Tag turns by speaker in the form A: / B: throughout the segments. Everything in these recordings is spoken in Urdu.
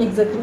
A: Exactly.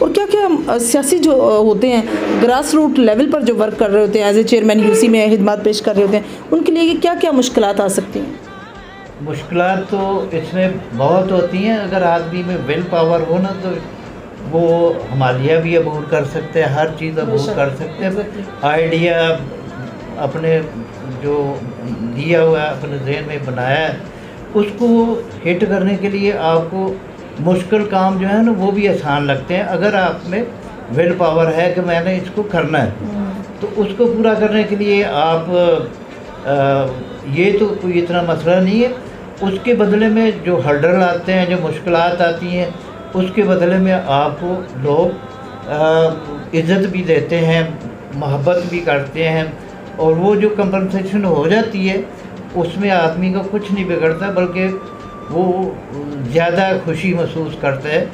A: اور کیا کیا سیاسی جو ہوتے ہیں گراس روٹ لیول پر جو ورک کر رہے ہوتے ہیں ایز اے چیئرمین یو سی میں خدمات پیش کر رہے ہوتے ہیں, ان کے لیے کیا کیا مشکلات آ سکتی ہیں؟
B: مشکلات تو اس میں بہت ہوتی ہیں. اگر آدمی میں ول پاور ہو نا تو وہ ہمالیہ بھی عبور کر سکتے ہیں, ہر چیز عبور کر سکتے ہیں. آئیڈیا اپنے جو دیا ہوا ہے, اپنے ذہن میں بنایا ہے, اس کو ہٹ کرنے کے لیے آپ کو مشکل کام جو ہے نا وہ بھی آسان لگتے ہیں. اگر آپ میں ول پاور ہے کہ میں نے اس کو کرنا ہے, تو اس کو پورا کرنے کے لیے آپ یہ تو کوئی اتنا مسئلہ نہیں ہے. اس کے بدلے میں جو ہرڈل آتے ہیں, جو مشکلات آتی ہیں, اس کے بدلے میں آپ کو لوگ عزت بھی دیتے ہیں, محبت بھی کرتے ہیں, اور وہ جو کمپنسیشن ہو جاتی ہے اس میں آدمی کا کچھ نہیں بگڑتا, بلکہ وہ زیادہ خوشی محسوس کرتا ہے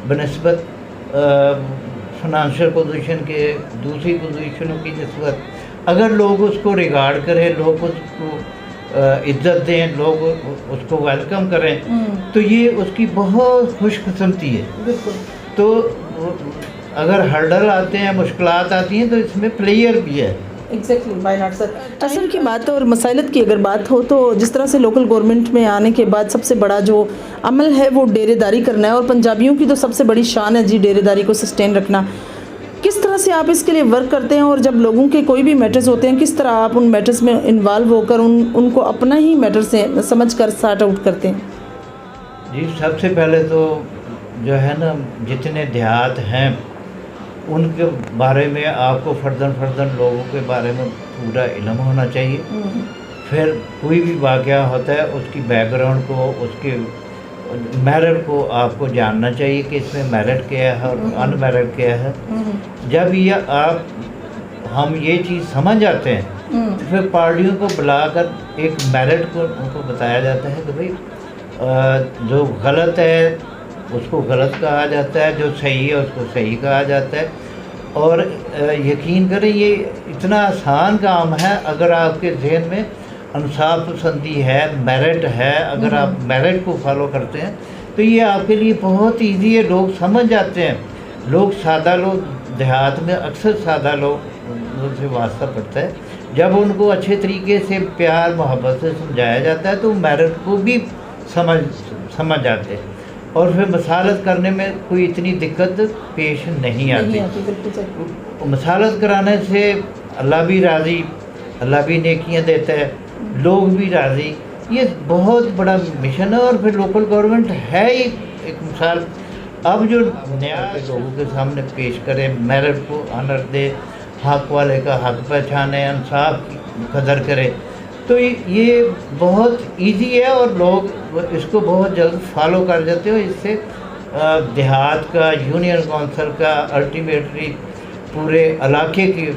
B: بنسبت فنانشل پوزیشن کے دوسری پوزیشنوں کی نسبت. اگر لوگ اس کو ریگارڈ کریں, لوگ اس کو عزت دیں, لوگ اس کو ویلکم کریں, تو یہ اس کی بہت خوش قسمتی ہے. تو اگر ہرڈل آتے ہیں, مشکلات آتی ہیں, تو اس میں پلیئر بھی ہے.
A: ایگزیکٹلی, وائی ناٹ سر. اصل کی بات اور مسائلت کی اگر بات ہو تو جس طرح سے لوکل گورنمنٹ میں آنے کے بعد سب سے بڑا جو عمل ہے وہ ڈیرے داری کرنا ہے, اور پنجابیوں کی تو سب سے بڑی شان ہے جی ڈیرے داری کو سسٹین رکھنا. کس طرح سے آپ اس کے لیے ورک کرتے ہیں, اور جب لوگوں کے کوئی بھی میٹرز ہوتے ہیں کس طرح آپ ان میٹرز میں انوالو ہو کر ان کو اپنا ہی میٹر سے سمجھ کر سارٹ آؤٹ کرتے ہیں؟
B: جی, سب سے پہلے تو جو ہے نا جتنے دیہات ہیں ان کے بارے میں آپ کو فرداً لوگوں کے بارے میں پورا علم ہونا چاہیے. پھر کوئی بھی واقعہ ہوتا ہے اس کی بیک گراؤنڈ کو, اس کے میرٹ کو آپ کو جاننا چاہیے کہ اس میں میرٹ کیا ہے اور ان میرٹ کیا ہے. جب یہ ہم یہ چیز سمجھ جاتے ہیں تو پھر پارٹیوں کو بلا کر ایک میرٹ کو ان کو بتایا جاتا ہے کہ بھائی جو غلط ہے اس کو غلط کہا جاتا ہے, جو صحیح ہے اس کو صحیح کہا جاتا ہے. اور یقین کریں یہ اتنا آسان کام ہے. اگر آپ کے ذہن میں انصاف پسندی ہے, میرٹ ہے, اگر آپ میرٹ کو فالو کرتے ہیں تو یہ آپ کے لیے بہت ایزی ہے. لوگ سمجھ جاتے ہیں. لوگ سادہ لوگ دیہات میں اکثر سادہ لوگ سے واسطہ پڑتا ہے. جب ان کو اچھے طریقے سے پیار محبت سے سمجھایا جاتا ہے تو میرٹ کو بھی سمجھ جاتے ہیں, اور پھر مسالت کرنے میں کوئی اتنی دقت پیش نہیں آتی. مسالت کرانے سے اللہ بھی راضی, اللہ بھی نیکیاں دیتا ہے, لوگ بھی راضی. یہ بہت بڑا مشن ہے. اور پھر لوکل گورنمنٹ ہے ہی ایک مثال. اب جو نیا لوگوں کے سامنے پیش کرے, میرٹ کو آنر دے, حق والے کا حق پہچانے, انصاف کی قدر کرے, تو یہ بہت ایزی ہے اور لوگ اس کو بہت جلد فالو کر جاتے ہیں. اس سے دیہات کا, یونین کونسل کا, الٹیمیٹلی پورے علاقے کی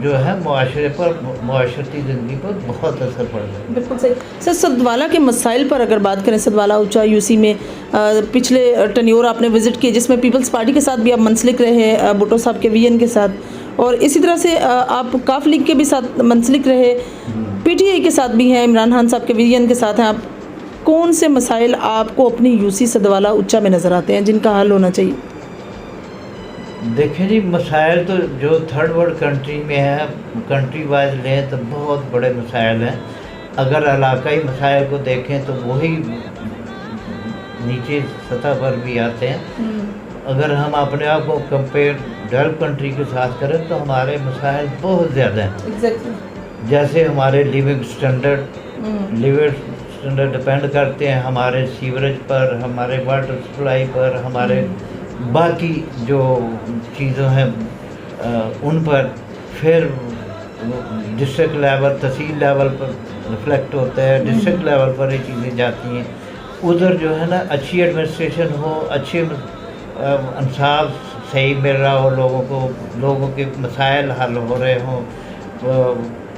B: جو ہے معاشرے پر, معاشرتی زندگی پر بہت اثر پڑ رہا ہے.
A: بالکل صحیح. سر, سدوالہ کے مسائل پر اگر بات کریں, سدوالہ اونچا یو سی میں پچھلے ٹینیور آپ نے وزٹ کیے جس میں پیپلز پارٹی کے ساتھ بھی آپ منسلک رہے, بھٹو صاحب کے وی این کے ساتھ, اور اسی طرح سے آپ کاف لیگ کے بھی ساتھ منسلک رہے, پی ٹی آئی کے ساتھ بھی ہیں, عمران خان صاحب کے وی این کے ساتھ ہیں. آپ کون سے مسائل آپ کو اپنی یو سی سدوالہ اونچا میں نظر آتے ہیں جن کا حل ہونا چاہیے؟
B: دیکھیں جی, مسائل تو جو تھرڈ ورلڈ کنٹری میں ہے, کنٹری وائز لیں تو بہت بڑے مسائل ہیں. اگر علاقائی مسائل کو دیکھیں تو وہی نیچے سطح پر بھی آتے ہیں. اگر ہم اپنے آپ کو کمپیئر ڈیولپ کنٹری کے ساتھ کریں تو ہمارے مسائل بہت زیادہ ہیں. جیسے ہمارے لیونگ اسٹینڈرڈ ڈپینڈ کرتے ہیں ہمارے سیوریج پر, ہمارے واٹر سپلائی پر, ہمارے باقی جو چیزوں ہیں ان پر. پھر ڈسٹرکٹ لیول, تحصیل لیول پر ریفلیکٹ ہوتا ہے, ڈسٹرکٹ لیول پر یہ چیزیں جاتی ہیں. ادھر جو ہے نا اچھی ایڈمنسٹریشن ہو, اچھے انصاف صحیح مل رہا ہو لوگوں کو, لوگوں کے مسائل حل ہو رہے ہوں.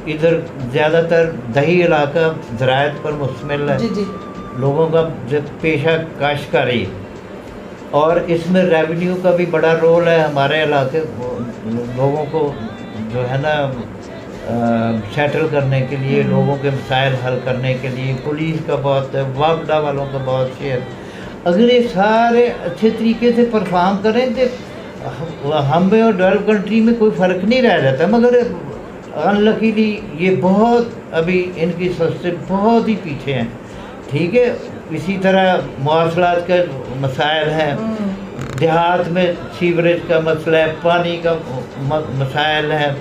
B: ادھر زیادہ تر دیہی علاقہ زراعت پر مشتمل ہے. لوگوں کا پیشہ کاشتکاری, اور اس میں ریونیو کا بھی بڑا رول ہے. ہمارے علاقے لوگوں کو جو ہے نا سیٹل کرنے کے لیے, لوگوں کے مسائل حل کرنے کے لیے پولیس کا بہت ہے, واپڈا والوں کا بہت شیئر. اگر یہ سارے اچھے طریقے سے پرفارم کریں تو ہم میں اور ڈیولپ کنٹری میں کوئی فرق نہیں رہ جاتا، مگر انلکیلی یہ بہت ابھی ان کی سستے بہت ہی پیچھے ہیں. ٹھیک ہے، اسی طرح مواصلات کا مسائل ہیں، دیہات میں سیوریج کا مسئلہ ہے، پانی کا مسائل ہیں.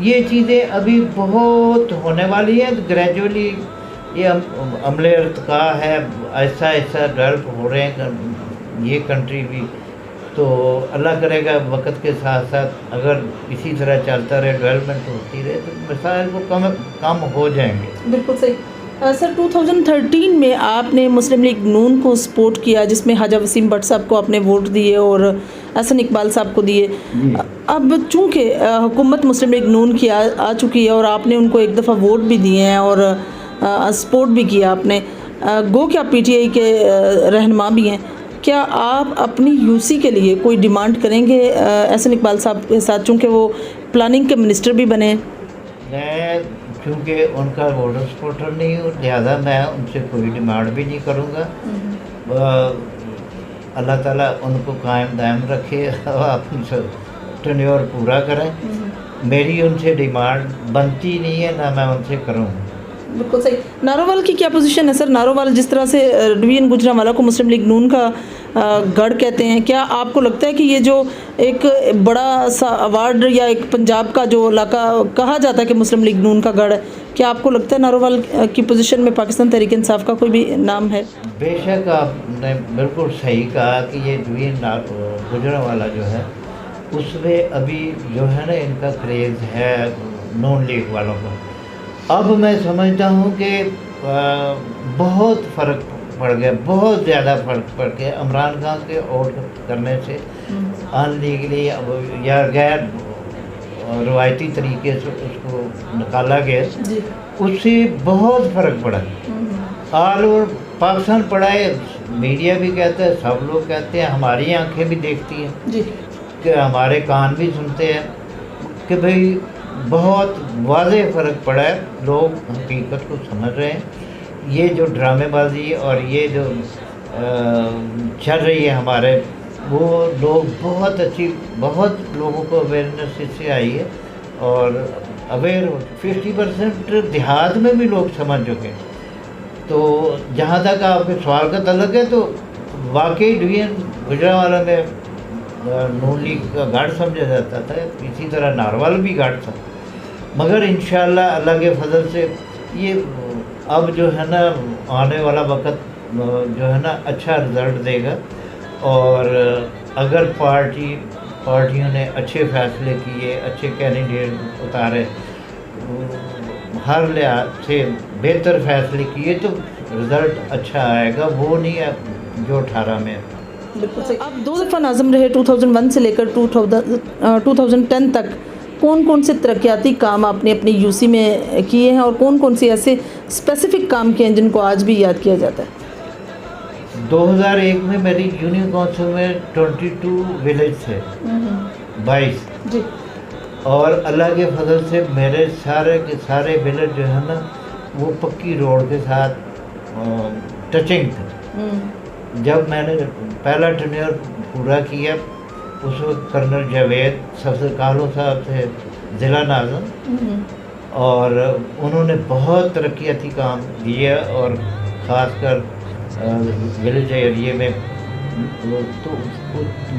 B: یہ چیزیں ابھی بہت ہونے والی ہیں. گریجولی یہ عمل ارتقاء ہے، آہستہ آہستہ ڈیولپ ہو رہے ہیں یہ کنٹری بھی. تو اللہ کرے گا وقت کے ساتھ ساتھ اگر اسی طرح چلتا رہے، ڈیولپمنٹ ہوتی رہے، تو مسائل کو کم ہو جائیں گے.
A: بالکل صحیح. سر 2013 میں آپ نے مسلم لیگ نون کو سپورٹ کیا، جس میں خواجہ وسیم بٹ صاحب کو آپ نے ووٹ دیے اور حسن اقبال صاحب کو دیے. اب چونکہ حکومت مسلم لیگ نون کی آ چکی ہے اور آپ نے ان کو ایک دفعہ ووٹ بھی دیے ہیں اور سپورٹ بھی کیا آپ نے، گو کہ آپ پی ٹی آئی کے رہنما بھی ہیں، کیا آپ اپنی یو سی کے لیے کوئی ڈیمانڈ کریں گے حسن اقبال صاحب کے ساتھ، چونکہ وہ پلاننگ کے منسٹر بھی بنے؟
B: میں چونکہ ان کا ووٹر سپورٹر نہیں ہوں، لہٰذا میں ان سے کوئی ڈیمانڈ بھی نہیں کروں گا. اللہ تعالیٰ ان کو قائم دائم رکھے اور اپنی ٹینیور پورا کریں. میری ان سے ڈیمانڈ بنتی نہیں ہے، نہ میں ان سے کروں.
A: بالکل صحیح. نارووال کی کیا پوزیشن ہے سر؟ نارووال جس طرح سے ڈویژن گوجرانوالہ کو مسلم لیگ نون کا گڑھ کہتے ہیں، کیا آپ کو لگتا ہے کہ یہ جو ایک بڑا سا ایوارڈ یا ایک پنجاب کا جو علاقہ کہا جاتا ہے کہ مسلم لیگ نون کا گڑھ ہے، کیا آپ کو لگتا ہے نارووال کی پوزیشن میں پاکستان تحریک انصاف کا کوئی بھی نام ہے؟
B: بے شک آپ نے بالکل صحیح کہا کہ یہ ڈویژن گوجرانوالہ جو ہے اس میں ابھی جو ہے نا ان کا کریز ہے نون لیگ والوں کا. اب میں سمجھتا ہوں کہ بہت فرق پڑ گیا، بہت زیادہ فرق پڑ گیا عمران خان کے ووٹ کرنے سے. ان لیگلی یا غیر روایتی طریقے سے اس کو نکالا گیا، اس سے بہت فرق پڑا. آل اوور پاکستان پڑا ہے، میڈیا بھی کہتا ہے، سب لوگ کہتے ہیں، ہماری آنکھیں بھی دیکھتی ہیں کہ ہمارے کان بھی سنتے ہیں کہ بھئی بہت واضح فرق پڑا ہے. لوگ حقیقت کو سمجھ رہے ہیں. یہ جو ڈرامے بازی اور یہ جو چل رہی ہے ہمارے، وہ لوگ بہت اچھی، بہت لوگوں کو اویئرنیس اس سے آئی ہے اور اویئر 50% دیہات میں بھی لوگ سمجھ چکے ہیں. تو جہاں تک آپ کے سوال کا تعلق ہے، تو واقعی ڈویژن گوجرانوالہ میں نون لیگ کا گڑھ سمجھا جاتا تھا، اسی طرح نارووال بھی گڑھ تھا. مگر انشاءاللہ اللہ کے فضل سے یہ اب جو ہے نا آنے والا وقت جو ہے نا اچھا رزلٹ دے گا. اور اگر پارٹیوں نے اچھے فیصلے کیے، اچھے کینڈیڈیٹ اتارے، ہر لحاظ سے بہتر فیصلے کیے، تو رزلٹ اچھا آئے گا. وہ نہیں ہے جو 18 میں.
A: بالکل صحیح. آپ 2 دفعہ ناظم رہے، 2001 سے لے کر 2010 تک. کون سے ترقیاتی کام آپ نے اپنی یو سی میں کیے ہیں اور کون سے ایسے اسپیسیفک کام کیے ہیں جن کو آج بھی یاد کیا جاتا ہے؟
B: 2001 میں میری یونین کونسل میں 22 ولیج تھے، 22
A: جی. اور
B: اللہ کے فضل سے میرے سارے کے سارے ولیج جو ہے نا وہ پکی روڈ کے ساتھ ٹچنگ تھے. جب میں نے پہلا ٹینیور پورا کیا، اس وقت کرنل جاوید سفیر کالو صاحب تھے ضلع ناظم، اور انہوں نے بہت ترقیاتی کام کیا، اور خاص کر ولیج ایریے میں. تو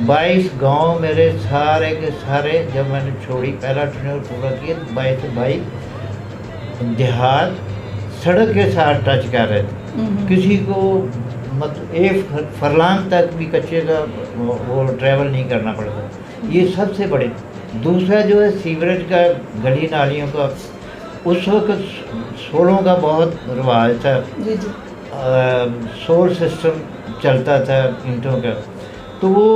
B: 22 گاؤں میرے سارے کے سارے، جب میں نے چھوڑی پہلا ٹینیور پورا کیا، 22 سے 22 دیہات سڑک کے ساتھ ٹچ کر رہے تھے. کسی کو مطلب ایک فرلانگ تک بھی کچے کا وہ ٹریول نہیں کرنا پڑتا. یہ سب سے بڑے. دوسرا جو ہے سیوریج کا، گلی نالیوں کا، اس وقت سولوں کا بہت رواج تھا. سول سسٹم چلتا تھا اینٹوں کا، تو وہ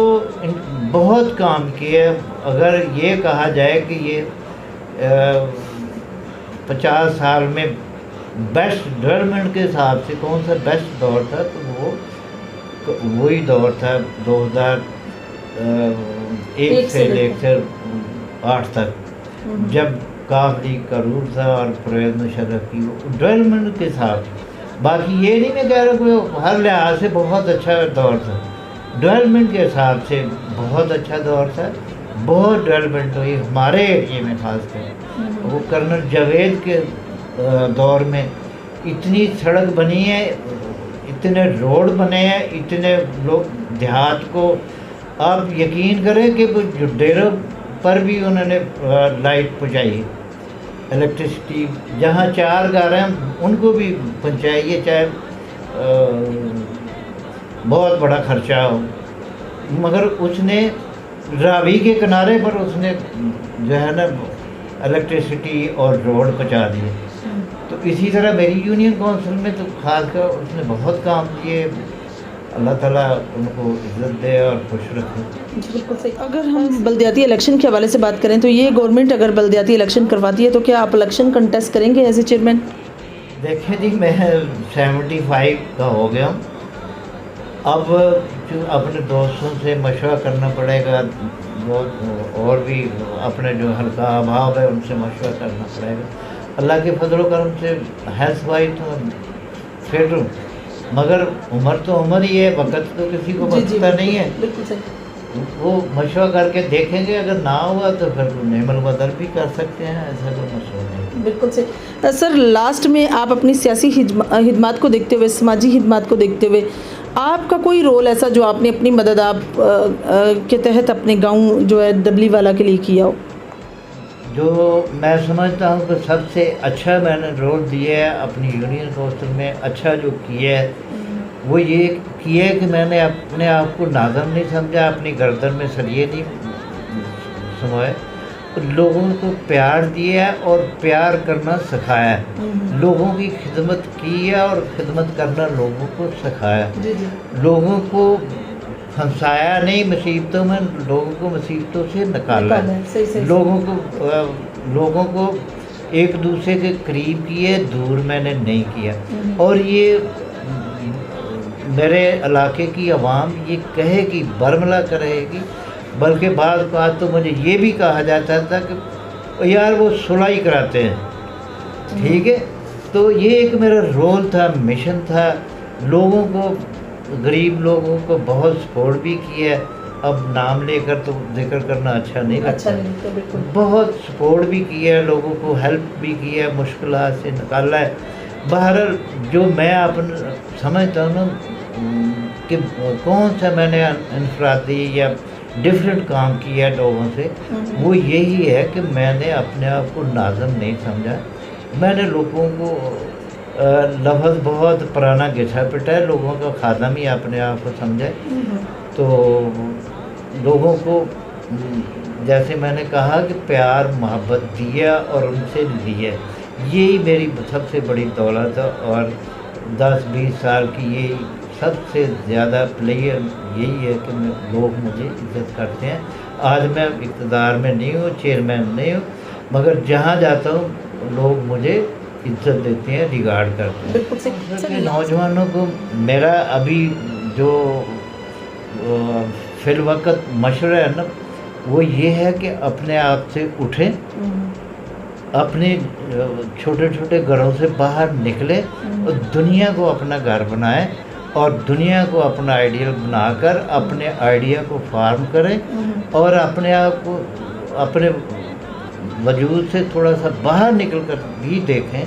B: بہت کام کیا. اگر یہ کہا جائے کہ یہ 50 سال میں بیسٹ ڈیولپمنٹ کے حساب سے کون سا بیسٹ دور تھا، تو وہ وہی دور تھا 2001 سے لے کر 8 تک، جب کاف لیگ کا رول تھا اور پرویز مشرف کی ڈیولپمنٹ کے ساتھ. باقی یہ نہیں میں کہہ رہا کہ ہر لحاظ سے بہت اچھا دور تھا، ڈیولپمنٹ کے حساب سے بہت اچھا دور تھا. بہت ڈیولپمنٹ ہوئی ہمارے ایریے میں خاص کر. وہ کرنل جاوید کے دور میں اتنی سڑک بنی ہے, اتنے روڈ بنے ہیں, اتنے لوگ دیہات کو, آپ یقین کریں کہ جو ڈیروں پر بھی انہوں نے لائٹ پہنچائی, الیکٹریسٹی. جہاں 4 گھر ہیں ان کو بھی پہنچائی ہے, چاہے بہت بڑا خرچہ ہو. مگر اس نے راوی کے کنارے پر اس نے جو ہے نا الیکٹریسٹی اور روڈ پہنچا دیے. تو اسی طرح میری یونین کونسل میں تو خاص کر اس نے بہت کام کیے. اللہ تعالیٰ ان کو عزت دے اور خوش رکھے.
A: جی بالکل صحیح. اگر ہم بلدیاتی الیکشن کے حوالے سے بات کریں تو یہ گورنمنٹ اگر بلدیاتی الیکشن کرواتی ہے تو کیا آپ الیکشن کنٹیسٹ کریں گے ایز اے چیئرمین؟
B: دیکھیں جی, میں 75 کا ہو گیا ہوں. اب جو اپنے دوستوں سے مشورہ کرنا پڑے گا, اور بھی اپنے جو حلقہ احباب ہے ان سے مشورہ کرنا پڑے گا. اللہ کے فضل و کرم سے ہیلتھ وائز تو فٹ ہوں, مگر عمر تو عمر ہی ہے, وقت تو کسی کو بچتا نہیں ہے.
A: بالکل صحیح.
B: وہ مشورہ کر کے دیکھیں گے, اگر نہ ہوا تو پھر نعم البدل بھی کر سکتے ہیں, ایسا کوئی مسئلہ نہیں.
A: بالکل صحیح. سر لاسٹ میں آپ اپنی سیاسی خدمات کو دیکھتے ہوئے, سماجی خدمات کو دیکھتے ہوئے, آپ کا کوئی رول ایسا جو آپ نے اپنی مدد آپ کے تحت اپنے گاؤں جو ہے دبلی والا کے لیے کیا ہو؟
B: جو میں سمجھتا ہوں کہ سب سے اچھا میں نے رول دیا ہے اپنی یونین کونسل میں, اچھا جو کیا ہے وہ یہ کیا ہے کہ میں نے اپنے آپ کو نازم نہیں سمجھا, اپنی گردن میں سریے نہیں سموئے, لوگوں کو پیار دیا ہے اور پیار کرنا سکھایا ہے. لوگوں کی خدمت کی ہے اور خدمت کرنا لوگوں کو سکھایا. لوگوں کو پھنسایا نہیں مصیبتوں میں, لوگوں کو مصیبتوں سے نکالا ہے. لوگوں کو ایک دوسرے کے قریب کیے, دور میں نے نہیں کیا. اور یہ میرے علاقے کی عوام یہ کہے گی, برملا کرے گی, بلکہ بعض بات تو مجھے یہ بھی کہا جاتا تھا کہ یار وہ صلح ہی کراتے ہیں. ٹھیک ہے, تو یہ ایک میرا رول تھا, مشن تھا. لوگوں کو, غریب لوگوں کو بہت سپورٹ بھی کیا ہے. اب نام لے کر تو ذکر کرنا اچھا نہیں لگتا. بہت سپورٹ بھی کیا ہے, لوگوں کو ہیلپ بھی کیا ہے, مشکلات سے نکالا ہے. بہرحال جو میں اپنا سمجھتا ہوں نا کہ کون سا میں نے انفرادی یا ڈفرینٹ کام کیا ہے لوگوں سے, وہ یہی ہے کہ میں نے اپنے آپ کو نازم نہیں سمجھا. میں نے لوگوں کو, لفظ بہت پرانا گھسا پٹا ہے, لوگوں کا خادم ہی اپنے آپ کو سمجھا. تو لوگوں کو جیسے میں نے کہا کہ پیار محبت دیا اور ان سے لیا, یہی میری سب سے بڑی دولت ہے. اور 10-20 سال کی یہ سب سے زیادہ پلیئر یہی ہے کہ لوگ مجھے عزت کرتے ہیں. آج میں اقتدار میں نہیں ہوں, چیئرمین نہیں ہوں, مگر جہاں جاتا ہوں لوگ مجھے عزت دیتے ہیں, ریگارڈ کرتے ہیں. نوجوانوں کو میرا ابھی جو فی الوقت مشورہ ہے نا, وہ یہ ہے کہ اپنے آپ سے اٹھیں, اپنے چھوٹے چھوٹے گھروں سے باہر نکلیں اور دنیا کو اپنا گھر بنائیں, اور دنیا کو اپنا آئیڈیل بنا کر اپنے آئیڈیا کو فارم کریں, اور اپنے آپ کو اپنے وجود سے تھوڑا سا باہر نکل کر بھی دیکھیں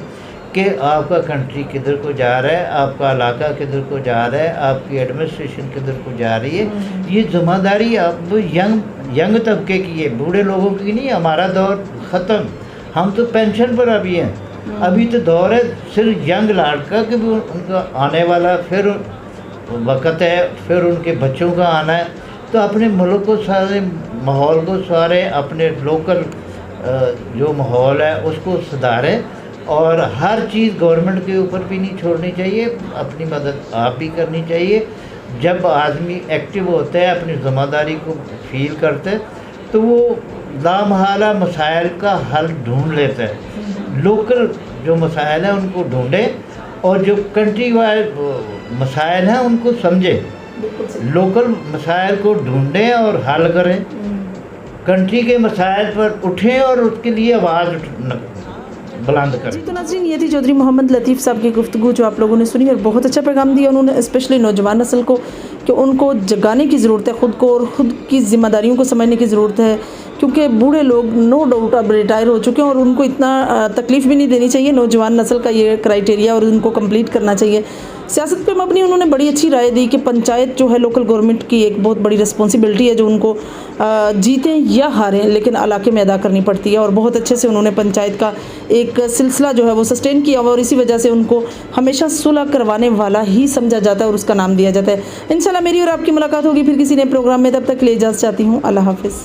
B: کہ آپ کا کنٹری کدھر کو جا رہا ہے, آپ کا علاقہ کدھر کو جا رہا ہے, آپ کی ایڈمنسٹریشن کدھر کو جا رہی ہے. یہ ذمہ داری اب ینگ طبقے کی ہے, بوڑھے لوگوں کی نہیں. ہمارا دور ختم, ہم تو پینشن پر ابھی ہیں. ابھی تو دور ہے صرف ینگ لاٹ کا کہ ان کا آنے والا پھر وقت ہے, پھر ان کے بچوں کا آنا ہے. تو اپنے ملک کو سارے ماحول کو سارے اپنے لوکل جو ماحول ہے اس کو سدھاریں, اور ہر چیز گورنمنٹ کے اوپر بھی نہیں چھوڑنی چاہیے, اپنی مدد آپ بھی کرنی چاہیے. جب آدمی ایکٹیو ہوتا ہے, اپنی ذمہ داری کو فیل کرتا ہے, تو وہ لامحالہ مسائل کا حل ڈھونڈ لیتا ہے. لوکل جو مسائل ہیں ان کو ڈھونڈیں, اور جو کنٹری وائز مسائل ہیں ان کو سمجھیں. لوکل مسائل کو ڈھونڈیں اور حل کریں, کنٹری کے مسائل پر اٹھیں اور اس کے لیے آواز بلند کریں.
A: جی تو ناظرین, یہ تھی چودھری محمد لطیف صاحب کی گفتگو جو آپ لوگوں نے سنی, اور بہت اچھا پیغام دیا انہوں نے, اسپیشلی نوجوان نسل کو کہ ان کو جگانے کی ضرورت ہے خود کو، اور خود کی ذمہ داریوں کو سمجھنے کی ضرورت ہے، کیونکہ بوڑھے لوگ نو ڈاؤٹ اب ریٹائر ہو چکے ہیں اور ان کو اتنا تکلیف بھی نہیں دینی چاہیے۔ نوجوان نسل کا یہ کرائٹیریا اور ان کو کمپلیٹ کرنا چاہیے۔ سیاست پہ مبنی انہوں نے بڑی اچھی رائے دی کہ پنچایت جو ہے لوکل گورنمنٹ کی ایک بہت بڑی رسپانسبلٹی ہے جو ان کو جیتیں یا ہاریں لیکن علاقے میں ادا کرنی پڑتی ہے، اور بہت اچھے سے انہوں نے پنچایت کا ایک سلسلہ جو ہے وہ سسٹین کیا ہوا، اور اسی وجہ سے ان کو ہمیشہ صلح کروانے والا ہی سمجھا جاتا ہے اور اس کا نام دیا جاتا ہے۔ انشاءاللہ میری اور آپ کی ملاقات ہوگی پھر کسی نئے پروگرام میں، تب تک کے لیے اجازت چاہتی ہوں۔ اللہ حافظ۔